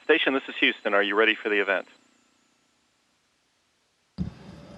Station, this is Houston. Are you ready for the event?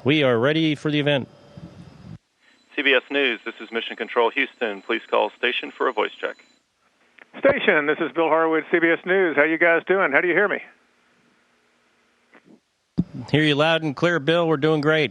We are ready for the event. CBS News, this is Mission Control Houston. Please call station for a voice check. Station, this is Bill Horowitz, CBS News. How you guys doing? How do you hear me? Hear you loud and clear, Bill. We're doing great.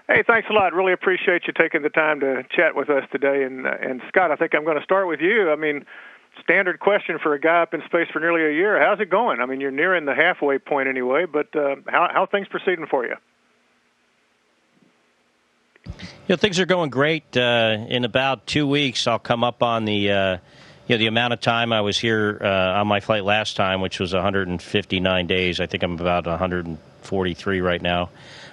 Hey, thanks a lot. Really appreciate you taking the time to chat with us today. And Scott, I think I'm going to start with you. I mean, standard question for a guy up in space for nearly a year. How's it going? I mean, you're nearing the halfway point anyway, but how are things proceeding for you? Yeah, things are going great. In about 2 weeks, I'll come up on the amount of time I was here on my flight last time, which was 159 days. I think I'm about 143 right now.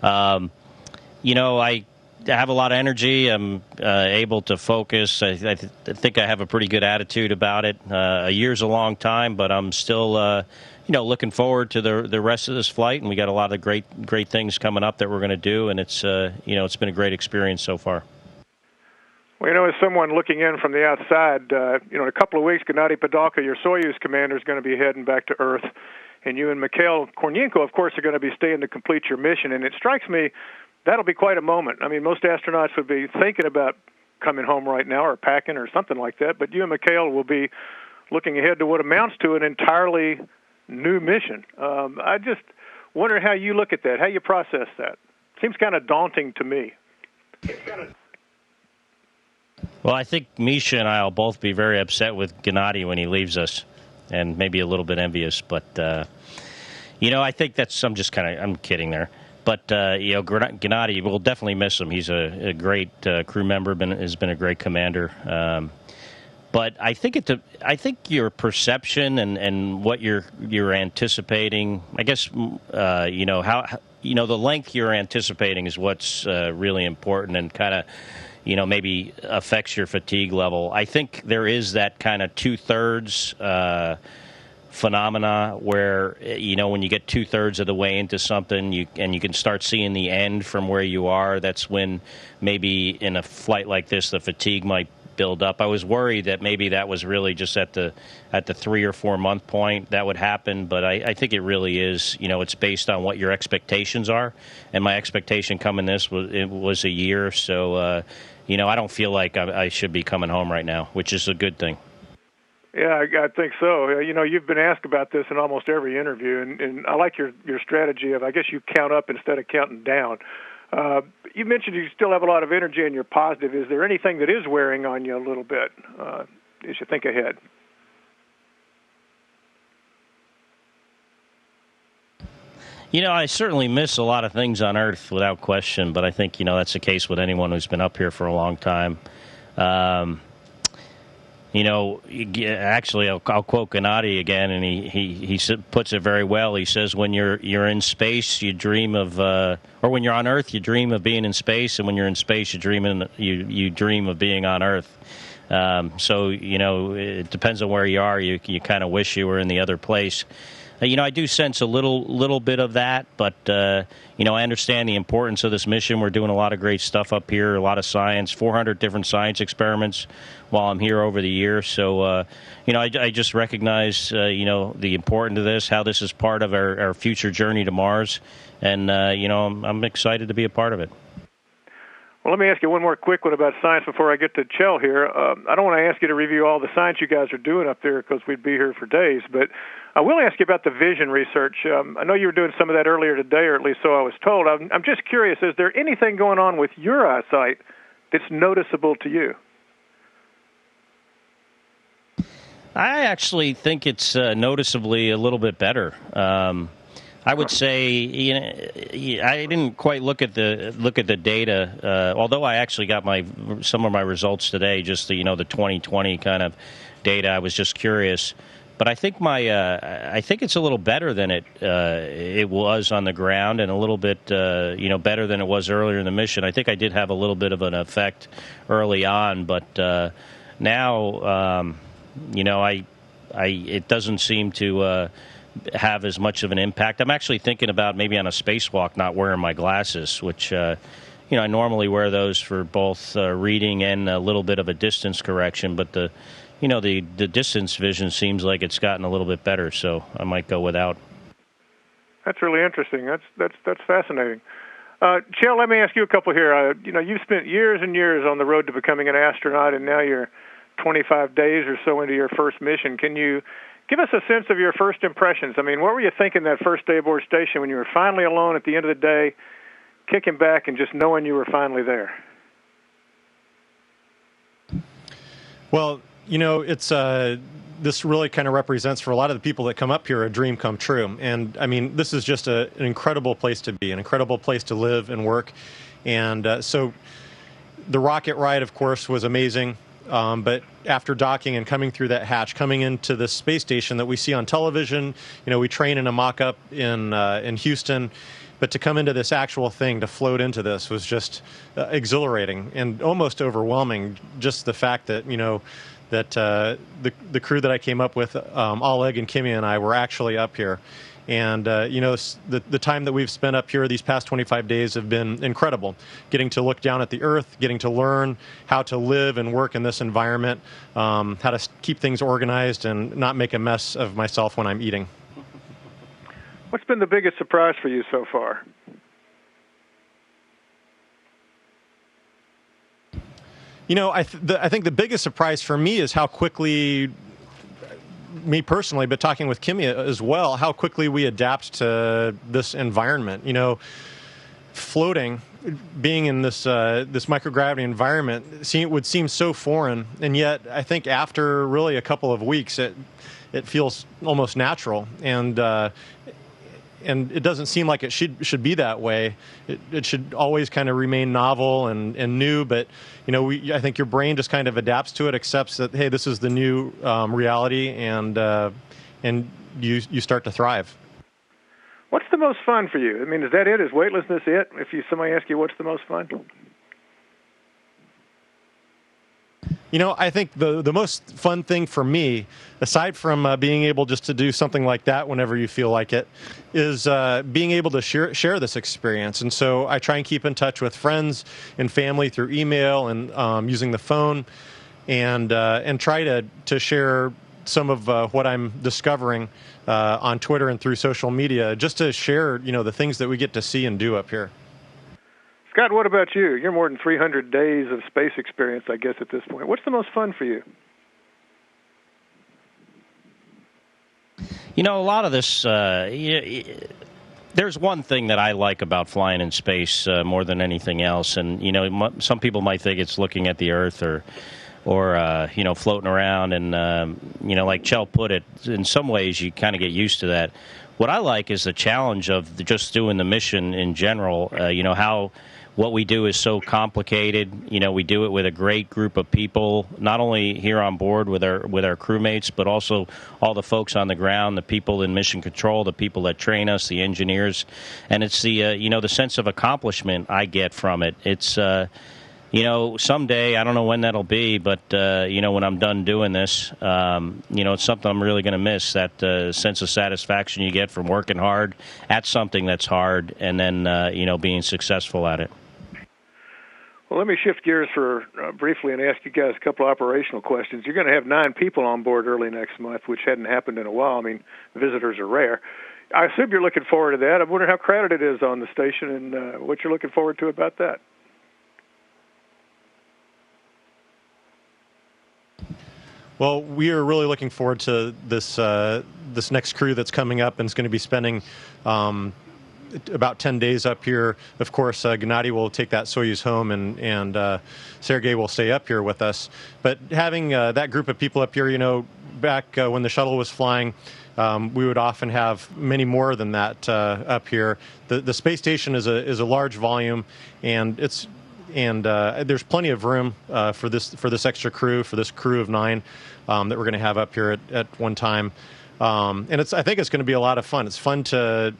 I have a lot of energy. I'm able to focus. I think I have a pretty good attitude about it. A year's a long time, but I'm still, looking forward to the rest of this flight. And we got a lot of great things coming up that we're going to do. And it's been a great experience so far. Well, as someone looking in from the outside, in a couple of weeks, Gennady Padalka, your Soyuz commander, is going to be heading back to Earth. And you and Mikhail Kornienko, of course, are going to be staying to complete your mission. And it strikes me that'll be quite a moment. I mean, most astronauts would be thinking about coming home right now or packing or something like that. But you and Mikhail will be looking ahead to what amounts to an entirely new mission. I just wonder how you look at that, how you process that. Seems kind of daunting to me. Well, I think Misha and I will both be very upset with Gennady when he leaves us, and maybe a little bit envious. But, I think I'm kidding there. But, Gennady, we'll definitely miss him. He's a great crew member, has been a great commander. But I think your perception and what you're anticipating, I guess, the length you're anticipating is what's really important and kind of, maybe affects your fatigue level. I think there is that kind of 2/3 phenomena where, when you get 2/3 of the way into something you can start seeing the end from where you are, that's when maybe in a flight like this the fatigue might build up. I was worried that maybe that was really just at the 3 or 4 month point that would happen, but I think it really is, it's based on what your expectations are, and my expectation coming this was a year, so I don't feel like I should be coming home right now, which is a good thing. Yeah, I think so. You've been asked about this in almost every interview, and I like your strategy of, I guess, you count up instead of counting down. You mentioned you still have a lot of energy and you're positive. Is there anything that is wearing on you a little bit as you think ahead? I certainly miss a lot of things on Earth without question, but I think, that's the case with anyone who's been up here for a long time. Actually, I'll quote Gennady again, and he puts it very well. He says, when you're in space, you dream of, or when you're on Earth, you dream of being in space, and when you're in space, you dream of being on Earth. So it depends on where you are. You kind of wish you were in the other place. I do sense a little bit of that, but I understand the importance of this mission. We're doing a lot of great stuff up here, a lot of science, 400 different science experiments while I'm here over the year. So, I just recognize, the importance of this, how this is part of our future journey to Mars, and I'm excited to be a part of it. Well, let me ask you one more quick one about science before I get to Kjell here. I don't want to ask you to review all the science you guys are doing up there because we'd be here for days, but I will ask you about the vision research. I know you were doing some of that earlier today, or at least so I was told. I'm just curious, is there anything going on with your eyesight that's noticeable to you? I actually think it's noticeably a little bit better. I would say, I didn't quite look at the data, although I actually got some of my results today, just the 2020 kind of data. I was just curious, but I think I think it's a little better than it was on the ground, and a little bit better than it was earlier in the mission. I think I did have a little bit of an effect early on, but now it doesn't seem to have as much of an impact. I'm actually thinking about maybe on a spacewalk not wearing my glasses, which I normally wear those for both reading and a little bit of a distance correction. But the the distance vision seems like it's gotten a little bit better, so I might go without. That's really interesting. That's fascinating. Kjell, let me ask you a couple here. You've spent years and years on the road to becoming an astronaut, and now you're 25 days or so into your first mission. Can you give us a sense of your first impressions? I mean, what were you thinking that first day aboard station when you were finally alone at the end of the day, kicking back and just knowing you were finally there? Well, it's this really kind of represents for a lot of the people that come up here a dream come true. And I mean, this is just an incredible place to be, an incredible place to live and work. And so the rocket ride, of course, was amazing. But after docking and coming through that hatch, coming into the space station that we see on television, we train in a mock-up in Houston. But to come into this actual thing, to float into this, was just exhilarating and almost overwhelming. Just the fact that, that the crew that I came up with, Oleg and Kimmy and I, were actually up here. And, the time that we've spent up here these past 25 days have been incredible. Getting to look down at the Earth, getting to learn how to live and work in this environment, how to keep things organized and not make a mess of myself when I'm eating. What's been the biggest surprise for you so far? I think the biggest surprise for me is how quickly, me personally, but talking with Kimmy as well, how quickly we adapt to this environment. Floating, being in this microgravity environment, would seem so foreign, and yet I think after really a couple of weeks, it feels almost natural, and it doesn't seem like it should be that way. It should always kind of remain novel and new, but I think your brain just kind of adapts to it, accepts that, hey, this is the new reality, and you start to thrive. What's the most fun for you? I mean, is that it? Is weightlessness it? If somebody asks you what's the most fun? I think the most fun thing for me, aside from being able just to do something like that whenever you feel like it, is being able to share this experience. And so I try and keep in touch with friends and family through email and using the phone, and try to share some of what I'm discovering on Twitter and through social media, just to share the things that we get to see and do up here. Scott, what about you? You're more than 300 days of space experience, I guess, at this point. What's the most fun for you? A lot of this, there's one thing that I like about flying in space more than anything else. And, some people might think it's looking at the Earth or floating around. And, like Kjell put it, in some ways you kind of get used to that. What I like is the challenge of just doing the mission in general, how what we do is so complicated. We do it with a great group of people, not only here on board with our crewmates, but also all the folks on the ground, the people in mission control, the people that train us, the engineers, and it's the the sense of accomplishment I get from it. It's someday, I don't know when that'll be, but when I'm done doing this, it's something I'm really going to miss. That sense of satisfaction you get from working hard at something that's hard, and then being successful at it. Well, let me shift gears for briefly and ask you guys a couple of operational questions. You're going to have 9 people on board early next month, which hadn't happened in a while. I mean, visitors are rare. I assume you're looking forward to that. I wonder how crowded it is on the station and what you're looking forward to about that. Well, we are really looking forward to this next crew that's coming up and is going to be spending about 10 days up here. Of course, Gennady will take that Soyuz home, and Sergei will stay up here with us. But having that group of people up here, back when the shuttle was flying, we would often have many more than that up here. The space station is a large volume, and there's plenty of room for this extra crew, for this crew of 9 that we're going to have up here at one time. And I think it's going to be a lot of fun. It's fun to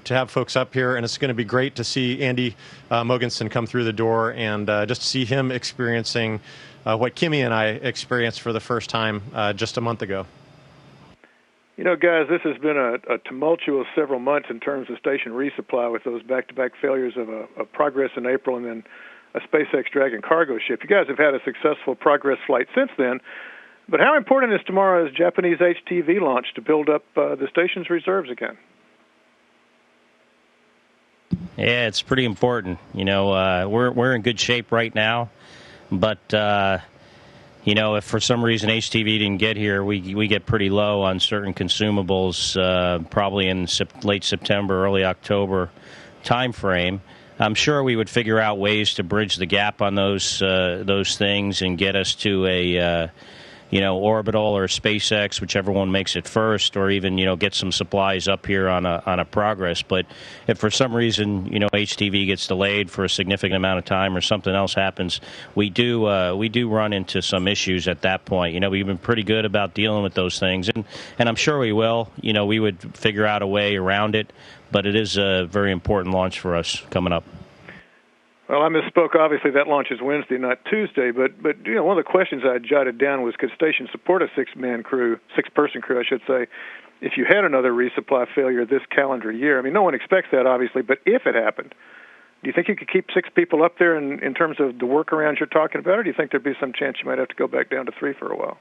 have folks up here, and it's going to be great to see Andy Mogensen come through the door and just to see him experiencing what Kimmy and I experienced for the first time just a month ago. Guys, this has been a tumultuous several months in terms of station resupply with those back-to-back failures of Progress in April and then a SpaceX Dragon cargo ship. You guys have had a successful Progress flight since then. But how important is tomorrow's Japanese HTV launch to build up the station's reserves again? Yeah, it's pretty important. We're in good shape right now, but if for some reason HTV didn't get here, we get pretty low on certain consumables, probably in late September, early October time frame. I'm sure we would figure out ways to bridge the gap on those things and get us to a orbital or SpaceX, whichever one makes it first, or even get some supplies up here on a progress. But if for some reason HTV gets delayed for a significant amount of time or something else happens, we do run into some issues at that point. We've been pretty good about dealing with those things, and I'm sure we will. We would figure out a way around it, but it is a very important launch for us coming up. Well, I misspoke. Obviously, that launch is Wednesday, not Tuesday. But one of the questions I jotted down was, could station support a six-person crew, I should say, if you had another resupply failure this calendar year? I mean, no one expects that, obviously, but if it happened, do you think you could keep 6 people up there in terms of the workarounds you're talking about, or do you think there'd be some chance you might have to go back down to 3 for a while?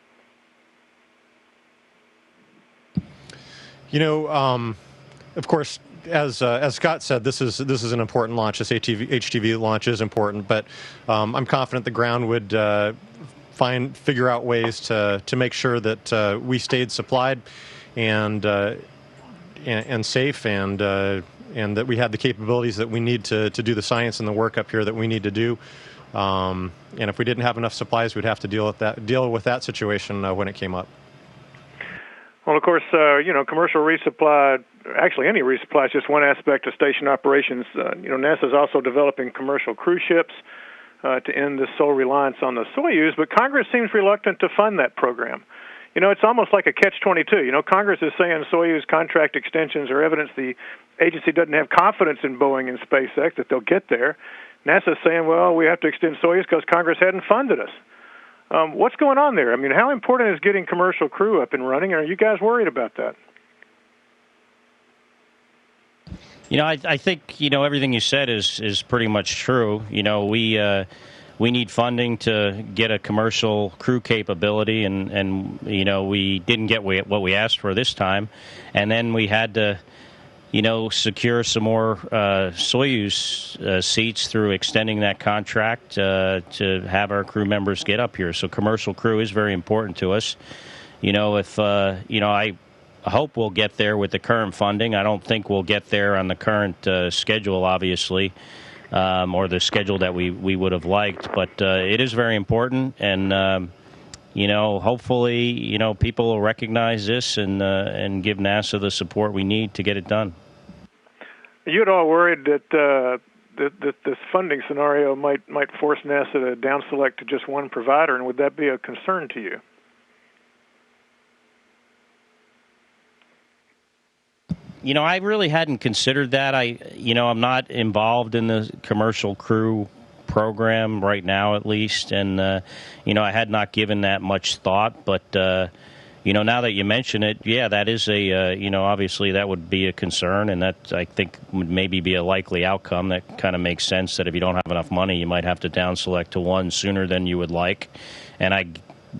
Of course, as Scott said, this is an important launch. This HTV launch is important, but I'm confident the ground would figure out ways to make sure that we stayed supplied and safe, and that we had the capabilities that we need to do the science and the work up here that we need to do. And if we didn't have enough supplies, we'd have to deal with that situation when it came up. Well, of course, commercial resupply, actually any resupply, is just one aspect of station operations. NASA's also developing commercial cruise ships to end this sole reliance on the Soyuz, but Congress seems reluctant to fund that program. It's almost like a catch-22. Congress is saying Soyuz contract extensions are evidence the agency doesn't have confidence in Boeing and SpaceX, that they'll get there. NASA's saying, well, we have to extend Soyuz because Congress hadn't funded us. What's going on there? I mean, how important is getting commercial crew up and running? Are you guys worried about that? I think, everything you said is pretty much true. We need funding to get a commercial crew capability, and we didn't get what we asked for this time. And then we had to, secure some more Soyuz seats through extending that contract to have our crew members get up here. So commercial crew is very important to us. I hope we'll get there with the current funding. I don't think we'll get there on the current schedule, obviously, or the schedule that we would have liked. But it is very important, and hopefully, people will recognize this and give NASA the support we need to get it done. You'd all worried that this funding scenario might force NASA to down select to just one provider, and would that be a concern to you? I really hadn't considered that. I'm not involved in the commercial crew program right now, at least, and I had not given that much thought. But now that you mention it, yeah, that is obviously that would be a concern, and that I think would maybe be a likely outcome. That kind of makes sense. That if you don't have enough money, you might have to down select to one sooner than you would like, and I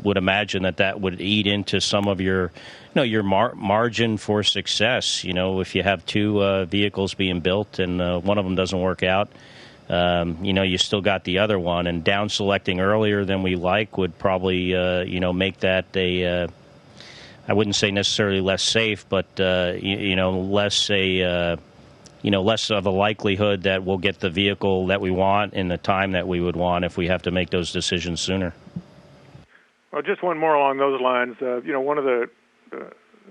would imagine that would eat into some of your margin for success. If you have 2 vehicles being built and one of them doesn't work out, you still got the other one, and down selecting earlier than we like would probably make that I wouldn't say necessarily less safe, but less of a likelihood that we'll get the vehicle that we want in the time that we would want if we have to make those decisions sooner. Well, just one more along those lines. One of the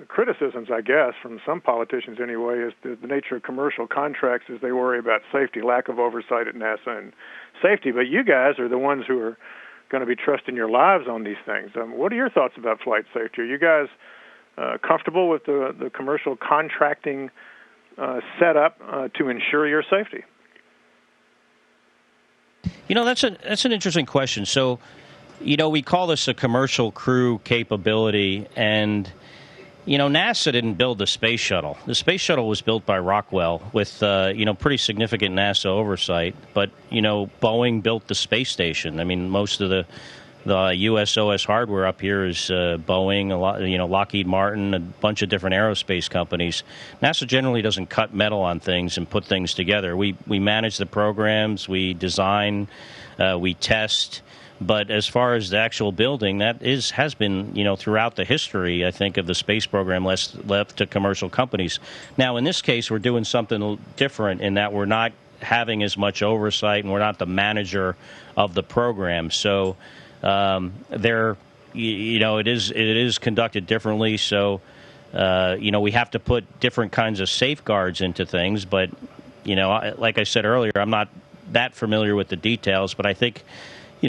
criticisms, I guess, from some politicians anyway, is the nature of commercial contracts as they worry about safety, lack of oversight at NASA and safety. But you guys are the ones who are going to be trusting your lives on these things. What are your thoughts about flight safety? Are you guys comfortable with the commercial contracting setup to ensure your safety? That's an interesting question. So, we call this a commercial crew capability, and NASA didn't build the space shuttle. The space shuttle was built by Rockwell with pretty significant NASA oversight, but Boeing built the space station. I mean, most of the The USOS hardware up here is Boeing, Lockheed Martin, a bunch of different aerospace companies. NASA generally doesn't cut metal on things and put things together. We manage the programs, we design, we test. But as far as the actual building, has been, throughout the history, I think, of the space program left to commercial companies. Now, in this case, we're doing something different in that we're not having as much oversight and we're not the manager of the program. So it is conducted differently. So, we have to put different kinds of safeguards into things. But, like I said earlier, I'm not that familiar with the details, but I think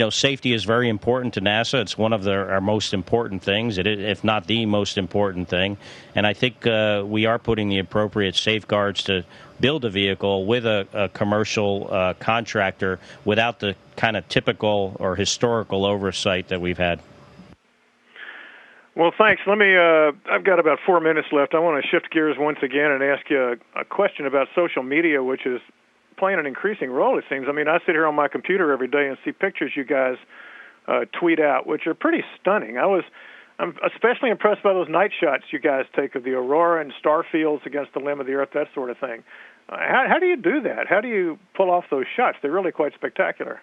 safety is very important to NASA. It's one of our most important things, if not the most important thing. And I think we are putting the appropriate safeguards to build a vehicle with a commercial contractor without the kind of typical or historical oversight that we've had. Well, thanks. I've got about 4 minutes left. I want to shift gears once again and ask you a question about social media, which is playing an increasing role, it seems. I mean, I sit here on my computer every day and see pictures you guys tweet out, which are pretty stunning. I'm especially impressed by those night shots you guys take of the aurora and star fields against the limb of the Earth, that sort of thing. How do you do that? How do you pull off those shots? They're really quite spectacular.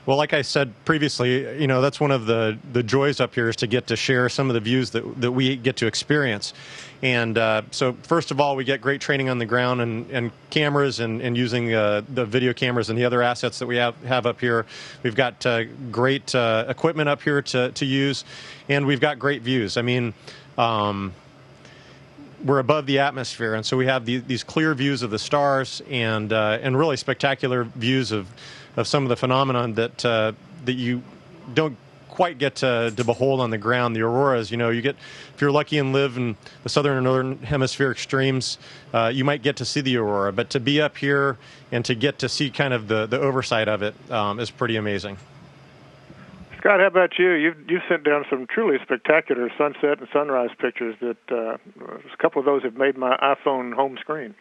Well, like I said previously, that's one of the joys up here is to get to share some of the views that we get to experience. And so first of all, we get great training on the ground and cameras and using the video cameras and the other assets that we have up here. We've got great equipment up here to use, and we've got great views. I mean, we're above the atmosphere, and so we have these clear views of the stars and really spectacular views of some of the phenomenon that you don't quite get to behold on the ground. The auroras, you get, if you're lucky and live in the southern and northern hemisphere extremes, you might get to see the aurora. But to be up here and to get to see kind of the oversight of it is pretty amazing. Scott, how about you? You've sent down some truly spectacular sunset and sunrise pictures that a couple of those have made my iPhone home screen.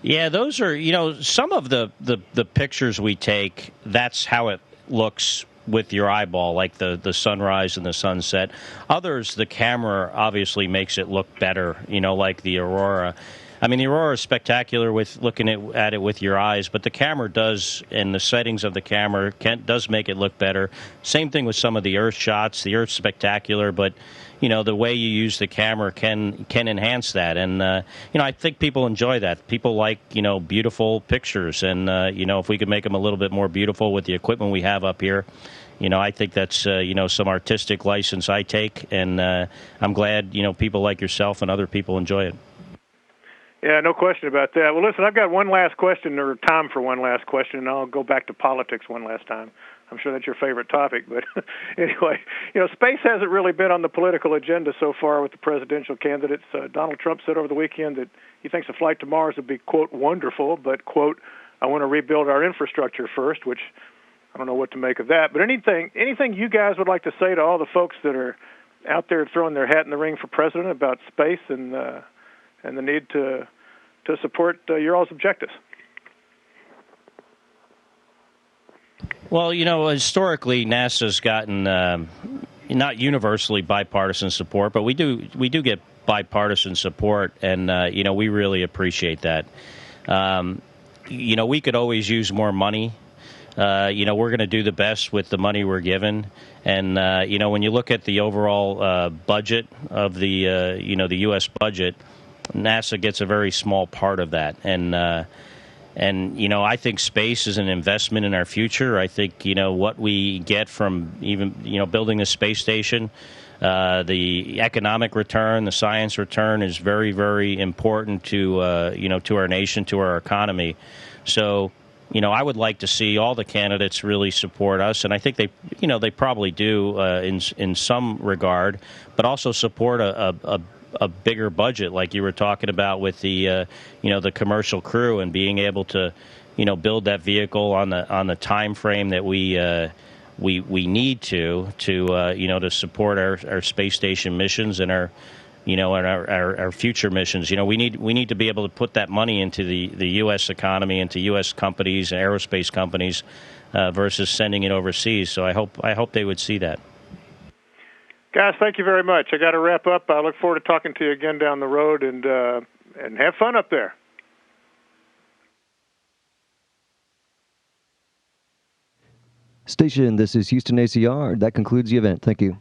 Yeah, those are, some of the pictures we take, that's how it looks with your eyeball, like the sunrise and the sunset. Others, the camera obviously makes it look better, like the aurora. I mean, the aurora is spectacular with looking at it with your eyes, but the camera does, and the settings of the camera does make it look better. Same thing with some of the Earth shots. The Earth's spectacular, but the way you use the camera can enhance that. And, I think people enjoy that. People like, beautiful pictures. And, if we could make them a little bit more beautiful with the equipment we have up here, I think that's, some artistic license I take. And I'm glad, people like yourself and other people enjoy it. Yeah, no question about that. Well, listen, I've got one last question, or time for one last question, and I'll go back to politics one last time. I'm sure that's your favorite topic, but anyway, space hasn't really been on the political agenda so far with the presidential candidates. Donald Trump said over the weekend that he thinks a flight to Mars would be, quote, wonderful, but, quote, I want to rebuild our infrastructure first, which I don't know what to make of that. But anything you guys would like to say to all the folks that are out there throwing their hat in the ring for president about space and the need to support your all's objectives? Well, historically, NASA's gotten not universally bipartisan support, but we do get bipartisan support, and we really appreciate that. We could always use more money. We're going to do the best with the money we're given, and when you look at the overall budget of the the U.S. budget, NASA gets a very small part of that, and I think space is an investment in our future. I think what we get from even building the space station, the economic return, the science return is very, very important to to our nation, to our economy. So I would like to see all the candidates really support us, and I think they probably do in some regard, but also support a bigger budget, like you were talking about with the the commercial crew and being able to build that vehicle on the time frame that we need to support our space station missions and our in our future missions. We need to be able to put that money into the U.S. economy, into U.S. companies, aerospace companies, versus sending it overseas. So I hope they would see that. Guys, thank you very much. I got to wrap up. I look forward to talking to you again down the road, and have fun up there. Station, this is Houston ACR. That concludes the event. Thank you.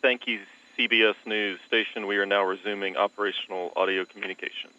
Thank you, CBS News Station. We are now resuming operational audio communications.